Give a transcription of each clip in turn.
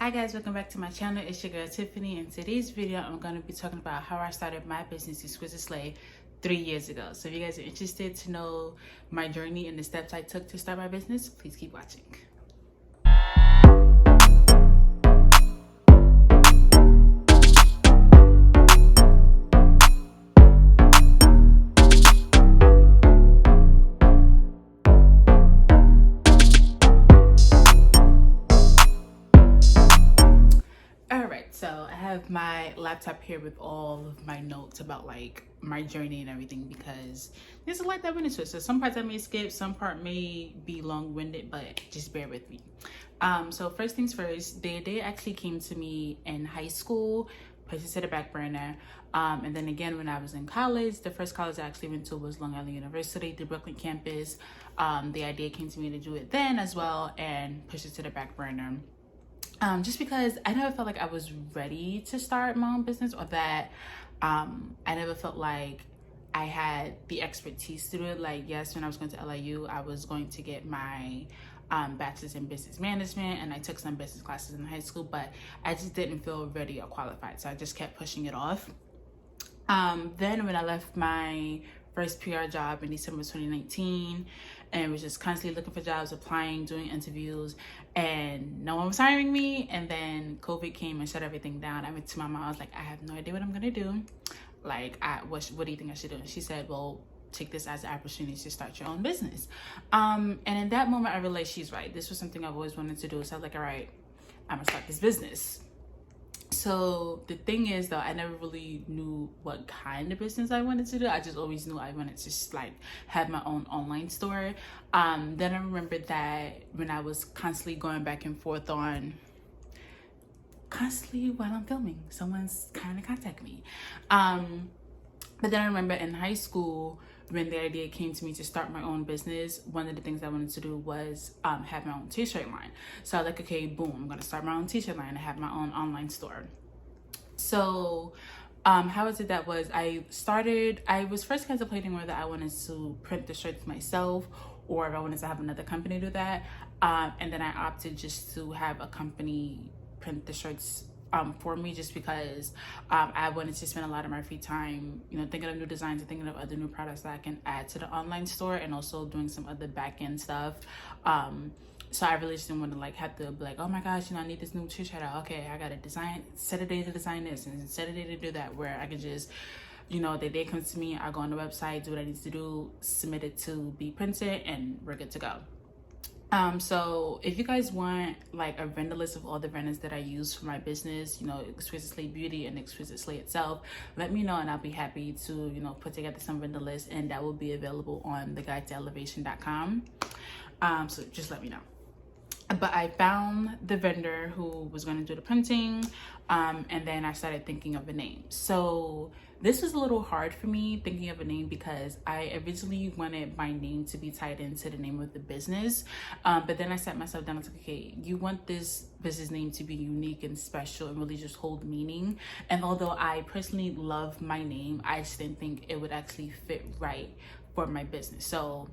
Hi guys, welcome back to my channel. It's your girl Tiffany. In today's video, I'm going to be talking about how I started my business, Exquisite Slay, 3 years ago. So if you guys are interested to know my journey and the steps I took to start my business, please keep watching. So I have my laptop here with all of my notes about like my journey and everything, because there's a lot that went into it. So some parts I may skip, some part may be long-winded, but just bear with me. So first things first, they actually came to me in high school, pushed it to the back burner. And then again, when I was in college, the first college I actually went to was Long Island University, the Brooklyn campus. The idea came to me to do it then as well and push it to the back burner. Just because I never felt like I was ready to start my own business, or that I never felt like I had the expertise to do it. Like, yes, when I was going to LIU, I was going to get my bachelor's in business management, and I took some business classes in high school, but I just didn't feel ready or qualified, so I just kept pushing it off. Then when I left my first PR job in December 2019 and was just constantly looking for jobs, applying, doing interviews, and no one was hiring me, and then COVID came and shut everything down. I went to my mom, I was like, I have no idea what I'm gonna do. Like, what do you think I should do? And she said, well, take this as an opportunity to start your own business. And in that moment I realized she's right. This was something I've always wanted to do. So I was like, all right, I'm gonna start this business. So the thing is though, I never really knew what kind of business I wanted to do. I just always knew I wanted to just like have my own online store. Then I remembered that when I was constantly going back and forth on while I'm filming, someone's kind of contact me. But then I remember in high school, when the idea came to me to start my own business, one of the things I wanted to do was have my own t-shirt line. So I was like, okay, boom, I'm gonna start my own t-shirt line and have my own online store. So how I did that was I was first contemplating whether I wanted to print the shirts myself or if I wanted to have another company do that. And then I opted just to have a company print the shirts for me, just because I wanted to spend a lot of my free time, thinking of new designs and thinking of other new products that I can add to the online store, and also doing some other back end stuff. So I really just didn't want to like have to be like, oh my gosh, I need this new t-shirt out. Okay, I gotta set a day to design this and set a day to do that, where I can just, the day comes to me, I go on the website, do what I need to do, submit it to be printed, and we're good to go. So if you guys want like a vendor list of all the vendors that I use for my business, Exquisite Slay Beauty and Exquisite Slay itself, let me know and I'll be happy to, put together some vendor lists, and that will be available on theguidetoelevation.com. So just let me know. But I found the vendor who was going to do the printing, and then I started thinking of a name. So this was a little hard for me, thinking of a name, because I originally wanted my name to be tied into the name of the business. But then I sat myself down and was like, okay, you want this business name to be unique and special and really just hold meaning. And although I personally love my name, I just didn't think it would actually fit right for my business. So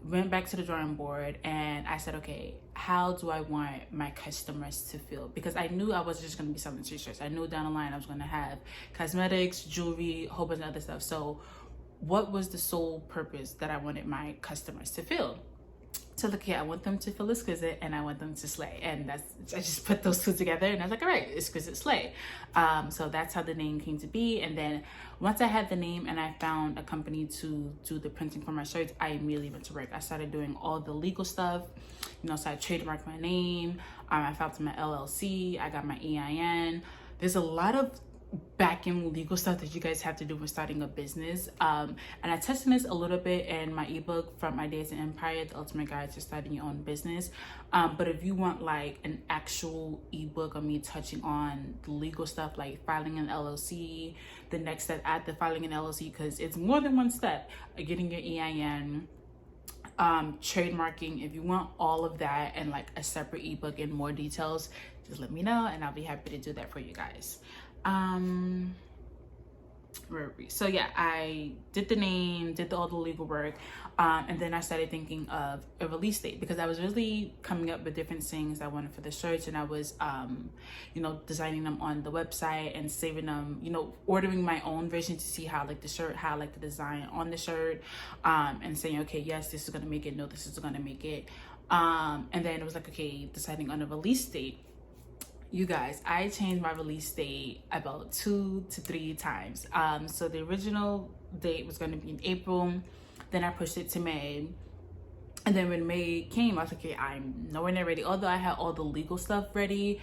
went back to the drawing board and I said, okay, how do I want my customers to feel? Because I knew I wasn't just going to be selling t-shirts. I knew down the line I was going to have cosmetics, jewelry, a whole bunch of other stuff. So what was the sole purpose that I wanted my customers to feel? So look here, I want them to feel exquisite and I want them to slay. And I just put those two together and I was like, all right, Exquisite Slay. So that's how the name came to be. And then once I had the name and I found a company to do the printing for my shirts, I immediately went to work. I started doing all the legal stuff, so I trademarked my name. I filed to my LLC, I got my EIN. There's a lot of back-end legal stuff that you guys have to do when starting a business, and I touched on this a little bit in my ebook, From My Days in Empire, the ultimate guide to starting your own business. But if you want like an actual ebook of me touching on the legal stuff, like filing an LLC, the next step after filing an LLC, because it's more than one step, getting your EIN, trademarking, if you want all of that and like a separate ebook in more details, just let me know and I'll be happy to do that for you guys. So yeah, I did the name, did all the legal work, and then I started thinking of a release date because I was really coming up with different things I wanted for the shirts, and I was, you know, designing them on the website and saving them, you know, ordering my own version to see how I like the shirt, how I like the design on the shirt, and saying, okay, yes, this is gonna make it, no, this is gonna make it, and then it was like, okay, deciding on a release date. You guys, I changed my release date about 2 to 3 times. So the original date was going to be in April. Then I pushed it to May. And then when May came, I was like, okay, I'm nowhere near ready. Although I had all the legal stuff ready,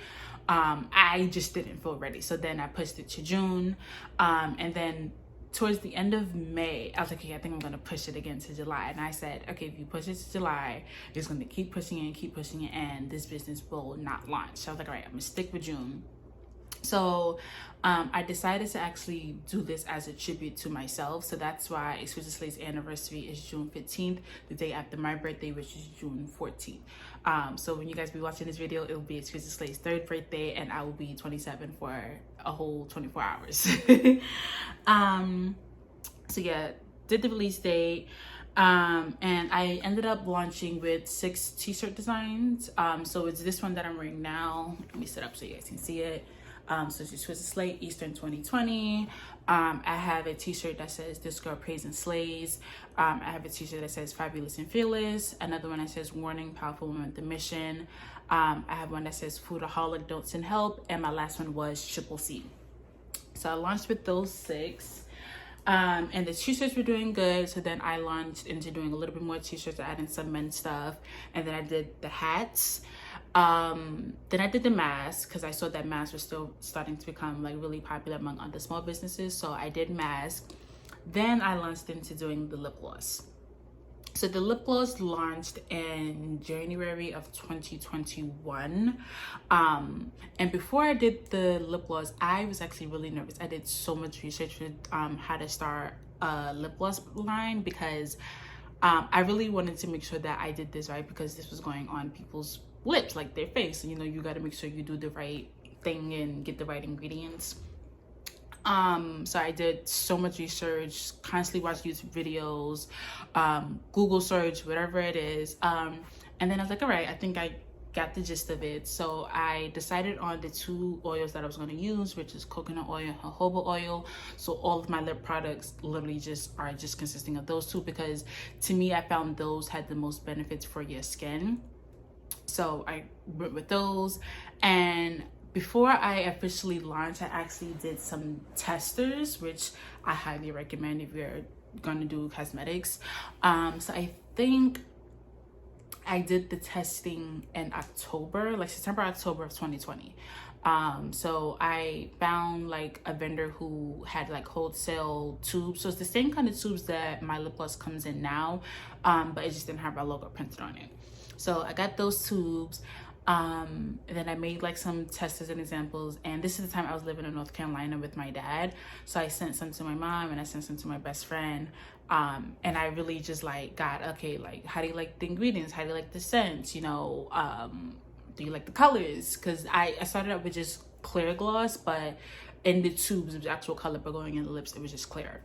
I just didn't feel ready. So then I pushed it to June. And then towards the end of May, I was like, okay, I think I'm gonna push it again to July. And I said, okay, if you push it to July, it's gonna keep pushing it, and this business will not launch. So I was like, all right, I'm gonna stick with June. So I decided to actually do this as a tribute to myself. So that's why Exquisite Slay's anniversary is June 15th, the day after my birthday, which is June 14th. So when you guys be watching this video, it will be Exquisite Slay's 3rd birthday, and I will be 27 for a whole 24 hours. So yeah, did the release date. And I ended up launching with 6 t-shirt designs. So it's this one that I'm wearing now. Let me set up so you guys can see it. So it's Exquisite Slay Eastern 2020. I have a t-shirt that says "This Girl Prays and Slays." I have a t-shirt that says "Fabulous and Fearless." Another one that says "Warning, Powerful Woman with the Mission." I have one that says "Foodaholic, Don't Send Help." And my last one was Triple C. So I launched with those 6. And the t-shirts were doing good. So then I launched into doing a little bit more t-shirts. I added some men's stuff. And then I did the hats. Then I did the mask because I saw that masks were still starting to become like really popular among other small businesses. So I did mask. Then I launched into doing the lip gloss. So the lip gloss launched in January of 2021. And before I did the lip gloss, I was actually really nervous. I did so much research with how to start a lip gloss line because I really wanted to make sure that I did this right because this was going on people's lips, like their face. You know, you got to make sure you do the right thing and get the right ingredients. So I did so much research, constantly watched YouTube videos, Google search, whatever it is. And then I was like, all right, I think I got the gist of it. So I decided on the 2 oils that I was going to use, which is coconut oil and jojoba oil. So all of my lip products literally are just consisting of those 2 because to me, I found those had the most benefits for your skin. So I went with those. And before I officially launched, I actually did some testers, which I highly recommend if you're gonna do cosmetics. So I think I did the testing in October, like September, October of 2020. So I found like a vendor who had like wholesale tubes. So it's the same kind of tubes that my lip gloss comes in now, but it just didn't have our logo printed on it. So I got those tubes. And then I made like some testers and examples, and this is the time I was living in North Carolina with my dad. So I sent some to my mom and I sent some to my best friend. And I really just like got, okay, like how do you like the ingredients? How do you like the scents? You know, do you like the colors? Because I started out with just clear gloss, but in the tubes it was actual color, but going in the lips it was just clear.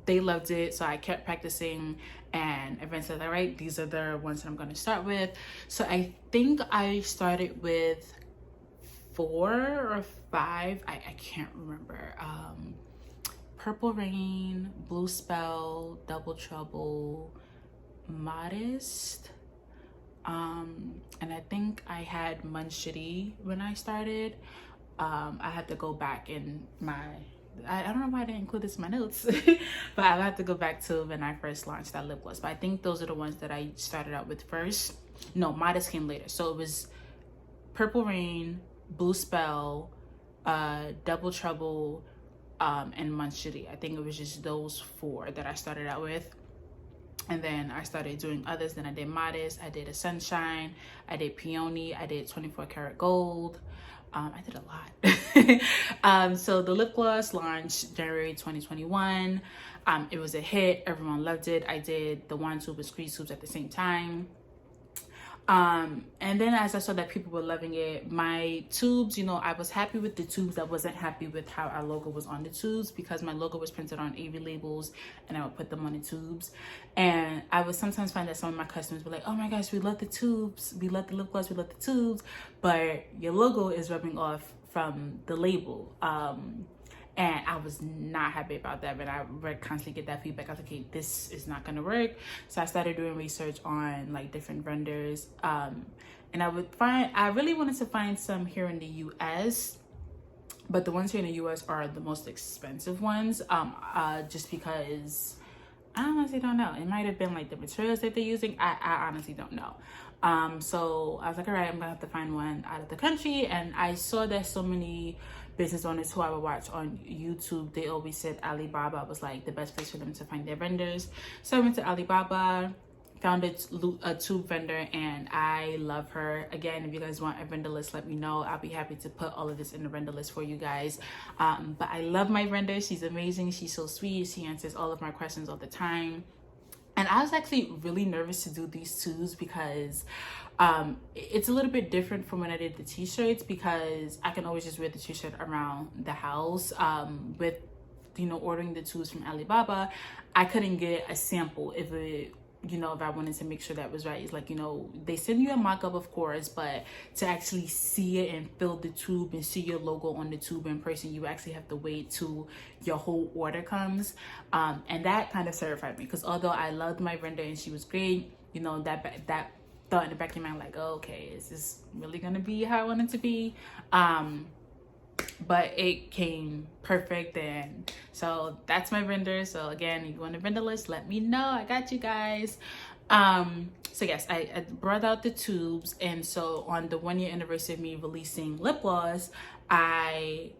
They loved it, so I kept practicing, and eventually, all right, these are the ones that I'm going to start with. So I think I started with 4 or 5, I can't remember. Purple Rain, Blue Spell, Double Trouble, Modest, and I think I had Munchity when I started. I had to go back in I don't know why I didn't include this in my notes, but I'll have to go back to when I first launched that lip gloss. But I think those are the ones that I started out with first. No, Modest came later. So it was Purple Rain, Blue Spell, Double Trouble, and Munchity. I think it was just those 4 that I started out with. And then I started doing others. Then I did Modest, I did a Sunshine, I did Peony, I did 24 Karat Gold. I did a lot. So the lip gloss launched January 2021. It was a hit. Everyone loved it. I did the 1 tube and 3 tubes at the same time. And then as I saw that people were loving it, my tubes, you know, I was happy with the tubes. I wasn't happy with how our logo was on the tubes, because my logo was printed on AV labels and I would put them on the tubes. And I would sometimes find that some of my customers were like, oh my gosh, we love the tubes, we love the lip gloss, we love the tubes, but your logo is rubbing off from the label. And I was not happy about that, but I would constantly get that feedback. I was like, okay, this is not gonna work. So I started doing research on like different vendors. And I really wanted to find some here in the US, but the ones here in the US are the most expensive ones, just because I honestly don't know. It might have been like the materials that they're using. I honestly don't know. So I was like, all right, I'm gonna have to find one out of the country. And I saw that so many business owners who I would watch on YouTube, they always said Alibaba was like the best place for them to find their vendors. So I went to Alibaba, found a tube vendor, and I love her. Again, if you guys want a vendor list, let me know. I'll be happy to put all of this in the vendor list for you guys. But I love my vendor. She's amazing. She's so sweet. She answers all of my questions all the time. And I was actually really nervous to do these tubes because it's a little bit different from when I did the t-shirts, because I can always just wear the t-shirt around the house. With, you know, ordering the tubes from Alibaba, I couldn't get a sample if I wanted to make sure that was right. It's like, you know, they send you a mock-up, of course, but to actually see it and fill the tube and see your logo on the tube in person, you actually have to wait till your whole order comes. And that kind of terrified me, because although I loved my vendor and she was great, you know, that thought in the back of your mind, like, oh, okay, is this really gonna be how I want it to be? But it came perfect. And so that's my vendor. So again, if you want a vendor list, let me know. I got you guys. So yes, I brought out the tubes. And so on the 1 year anniversary of me releasing lip gloss, I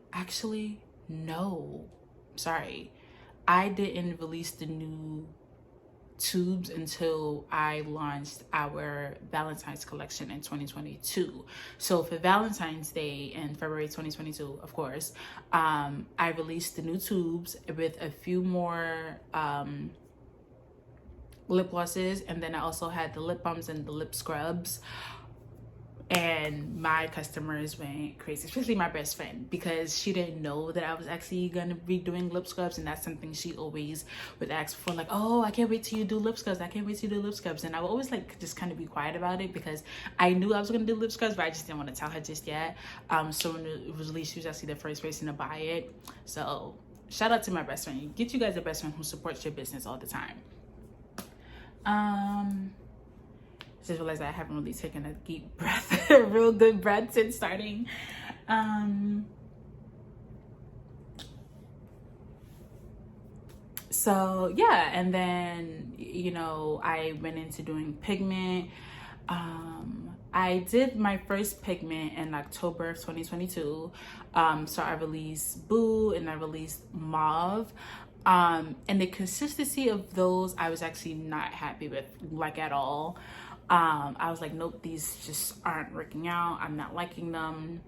didn't release the new tubes until I launched our Valentine's collection in 2022. So for Valentine's Day in February 2022, of course, I released the new tubes with a few more lip glosses, and then I also had the lip balms and the lip scrubs. And my customers went crazy, especially my best friend, because she didn't know that I was actually gonna be doing lip scrubs. And that's something she always would ask for, like, oh, I can't wait till you do lip scrubs. I can't wait till you do lip scrubs. And I would always like just kind of be quiet about it, because I knew I was gonna do lip scrubs, but I just didn't want to tell her just yet. So when it was released, she was actually the first person to buy it. So shout out to my best friend. Get you guys a best friend who supports your business all the time. Just realized I haven't really taken a deep breath, a real good breath since starting. So yeah, and then, you know, I went into doing pigment. I did my first pigment in October of 2022. So I released Boo and I released Mauve. And the consistency of those, I was actually not happy with, like, at all. I was like, nope, these just aren't working out. I'm not liking them.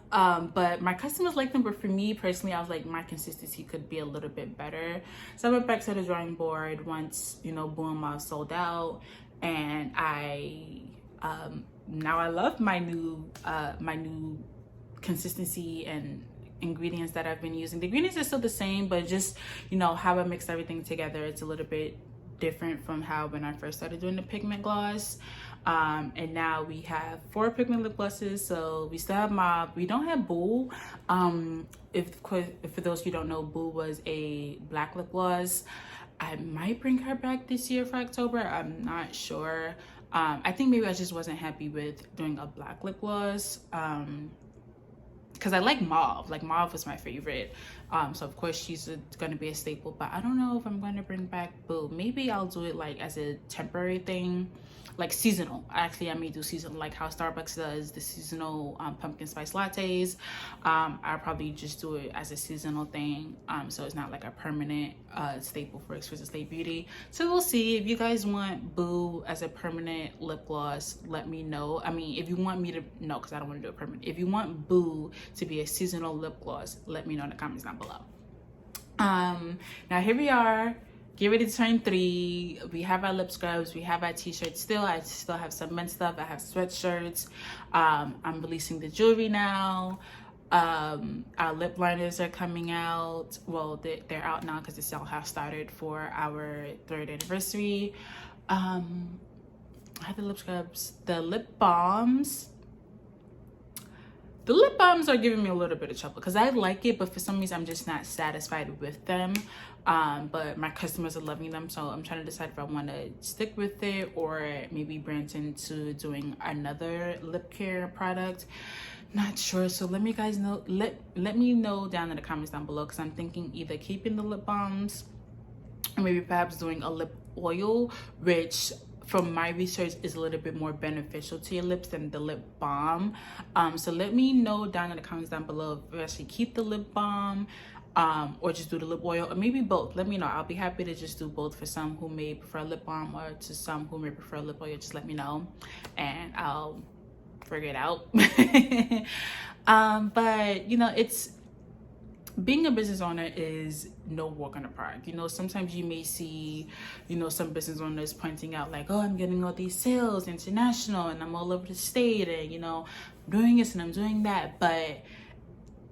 But my customers like them, but for me personally, I was like, my consistency could be a little bit better. So I went back to the drawing board once, you know, Boom Mauve sold out, and now I love my new consistency and ingredients that I've been using. The ingredients are still the same, but just, you know, how I mixed everything together, it's a little bit different from how when I first started doing the pigment gloss. And now we have 4 pigment lip glosses. So we still have Mauve. We don't have Boo. If for those who don't know, Boo was a black lip gloss. I might bring her back this year for October. I'm not sure. I think maybe I just wasn't happy with doing a black lip gloss. Because I like Mauve. Like, Mauve was my favorite. So of course she's going to be a staple, but I don't know if I'm going to bring back Boo. Maybe I'll do it like as a temporary thing, like seasonal. Actually, I may do seasonal, like how Starbucks does the seasonal pumpkin spice lattes. I'll probably just do it as a seasonal thing, so it's not like a permanent staple for Exquisite Slay Beauty. So we'll see. If you guys want Boo as a permanent lip gloss, let me know. I mean, if you want me to, no, because I don't want to do it permanent. If you want Boo to be a seasonal lip gloss, let me know in the comments down below. Now here we are. get ready to turn 3. We have our lip scrubs, we have our t-shirts still. I still have some men's stuff. I have sweatshirts. I'm releasing the jewelry now. Our lip liners are coming out. Well, they're out now because the sale has started for our 3rd anniversary. I have the lip scrubs, the lip balms. The lip balms are giving me a little bit of trouble because I like it, but for some reason I'm just not satisfied with them. But my customers are loving them, so I'm trying to decide if I want to stick with it or maybe branch into doing another lip care product. Not sure. So let me guys know. Let me know down in the comments down below, because I'm thinking either keeping the lip balms or maybe perhaps doing a lip oil, which from my research is a little bit more beneficial to your lips than the lip balm. So let me know down in the comments down below if you actually keep the lip balm or just do the lip oil, or maybe both. Let me know. I'll be happy to just do both for some who may prefer lip balm, or to some who may prefer lip oil. Just let me know and I'll figure it out. But you know, it's being a business owner is no walk in the park. You know, sometimes you may see, you know, some business owners pointing out like, oh, I'm getting all these sales international and I'm all over the state, and you know, I'm doing this and I'm doing that. But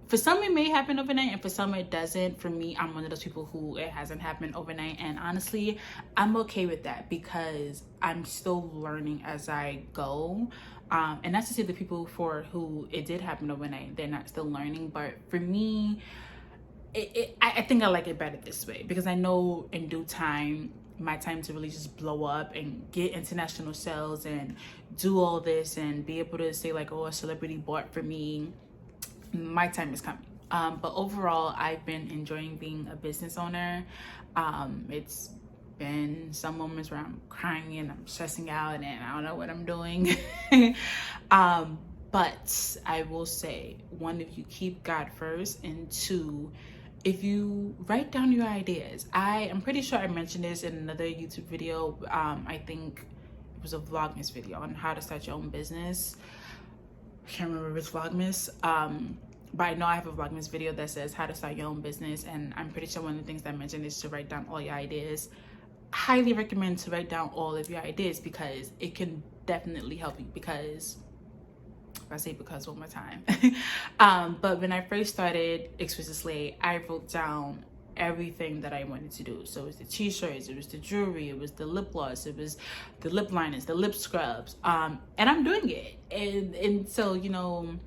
for some it may happen overnight, and for some it doesn't. For me, I'm one of those people who it hasn't happened overnight, and honestly I'm okay with that because I'm still learning as I go. And that's to say the people for who it did happen overnight, they're not still learning. But for me, I think I like it better this way, because I know in due time, my time to really just blow up and get international sales and do all this and be able to say like, oh, a celebrity bought for me, my time is coming. But overall, I've been enjoying being a business owner. It's been some moments where I'm crying and I'm stressing out and I don't know what I'm doing. But I will say, one, if you keep God first, and two, if you write down your ideas. I'm pretty sure I mentioned this in another YouTube video. I think it was a Vlogmas video on how to start your own business. I can't remember which Vlogmas. But I know I have a Vlogmas video that says how to start your own business, and I'm pretty sure one of the things that I mentioned is to write down all your ideas. Highly recommend to write down all of your ideas, because it can definitely help you. Because I say because one more time. But when I first started Exquisite Slay, I wrote down everything that I wanted to do. So it was the t-shirts, it was the jewelry, it was the lip gloss, it was the lip liners, the lip scrubs, and I'm doing it. And so, you know,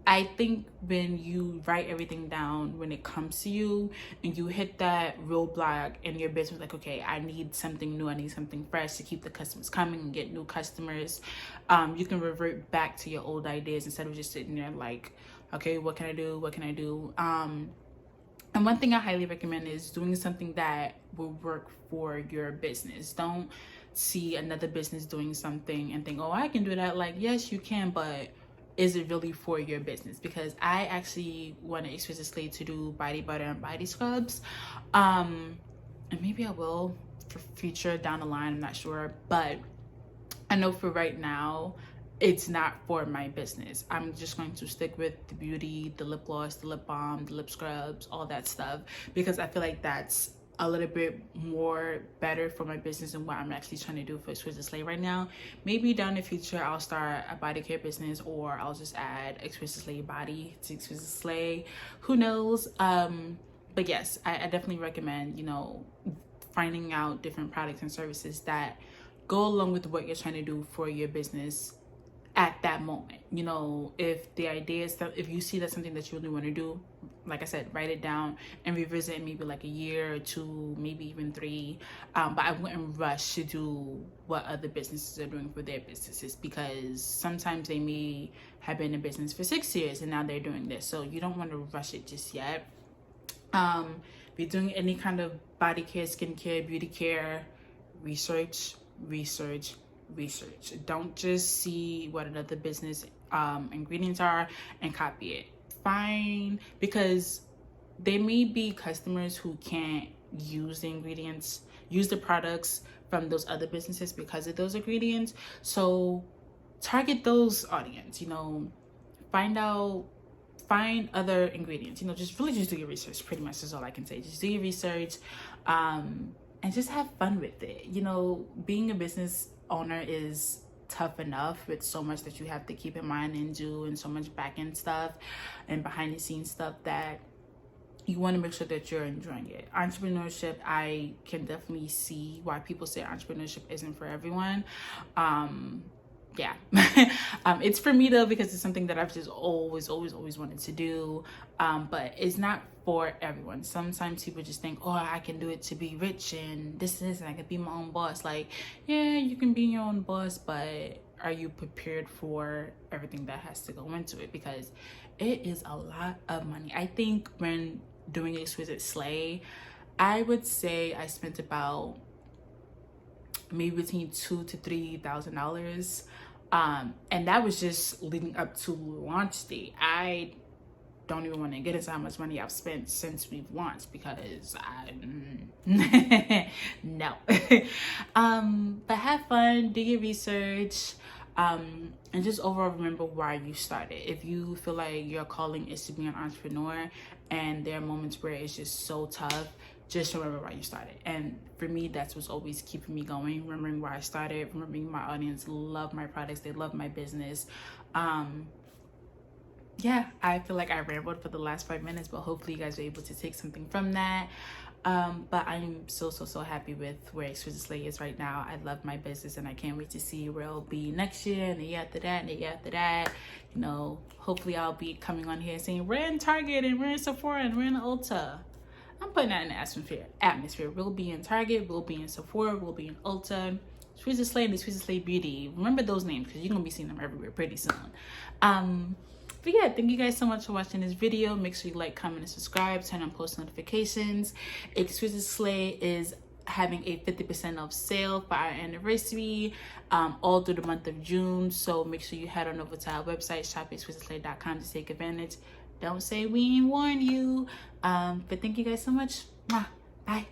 I think when you write everything down, when it comes to you and you hit that roadblock in your business, like, okay, I need something new, I need something fresh to keep the customers coming and get new customers, you can revert back to your old ideas instead of just sitting there like, okay, what can I do? What can I do? And one thing I highly recommend is doing something that will work for your business. Don't see another business doing something and think, oh, I can do that. Like, yes, you can, but is it really for your business? Because I actually want to Exquisite Slay to do body butter and body scrubs. And maybe I will for future down the line, I'm not sure. But I know for right now, it's not for my business. I'm just going to stick with the beauty, the lip gloss, the lip balm, the lip scrubs, all that stuff, because I feel like that's a little bit more better for my business and what I'm actually trying to do for Exquisite Slay right now. Maybe down in the future I'll start a body care business, or I'll just add Exquisite Slay body to Exquisite Slay, who knows. But yes, I definitely recommend, you know, finding out different products and services that go along with what you're trying to do for your business at that moment. You know, if the idea is that, if you see that's something that you really want to do, like I said, write it down and revisit it maybe like a year or two, maybe even 3. But I wouldn't rush to do what other businesses are doing for their businesses, because sometimes they may have been in business for 6 years and now they're doing this. So you don't want to rush it just yet. If you're doing any kind of body care, skincare, beauty care, research. Don't just see what another business ingredients are and copy it. Fine, because there may be customers who can't use the ingredients, use the products from those other businesses because of those ingredients. So target those audience, you know, find other ingredients, you know, just really just do your research. Pretty much is all I can say. Just do your research. and just have fun with it. You know, being a business owner is tough enough with so much that you have to keep in mind and do, and so much back end stuff and behind the scenes stuff, that you want to make sure that you're enjoying it. Entrepreneurship, I can definitely see why people say entrepreneurship isn't for everyone. Yeah. It's for me though, because it's something that I've just always wanted to do. But it's not for everyone. Sometimes people just think, oh, I can do it to be rich and this and I can be my own boss. Like, yeah, you can be your own boss, but are you prepared for everything that has to go into it? Because it is a lot of money. I think when doing Exquisite Slay, I would say I spent about maybe between $2,000 to $3,000, and that was just leading up to launch date. I don't even want to get into how much money I've spent since we've launched, because no. But have fun, do your research, and just overall remember why you started. If you feel like your calling is to be an entrepreneur and there are moments where it's just so tough, just remember why you started. And for me, that's what's always keeping me going, remembering why I started, remembering my audience love my products, they love my business. Yeah, I feel like I rambled for the last 5 minutes, but hopefully you guys were able to take something from that. But I'm so happy with where Exquisite Slay is right now. I love my business and I can't wait to see where it'll be next year and the year after that and the year after that. You know, hopefully I'll be coming on here saying we're in Target and we're in Sephora and we're in Ulta. I'm putting that in the atmosphere. We'll be in Target, we'll be in Sephora, we'll be in Ulta, Exquisite Slay and Exquisite Slay Beauty. Remember those names because you're gonna be seeing them everywhere pretty soon. But yeah, thank you guys so much for watching this video. Make sure you like, comment, and subscribe. Turn on post notifications. Exquisite Slay is having a 50% off sale for our anniversary all through the month of June. So make sure you head on over to our website, shopexquisiteslay.com, to take advantage. Don't say we ain't warned you. But thank you guys so much. Bye.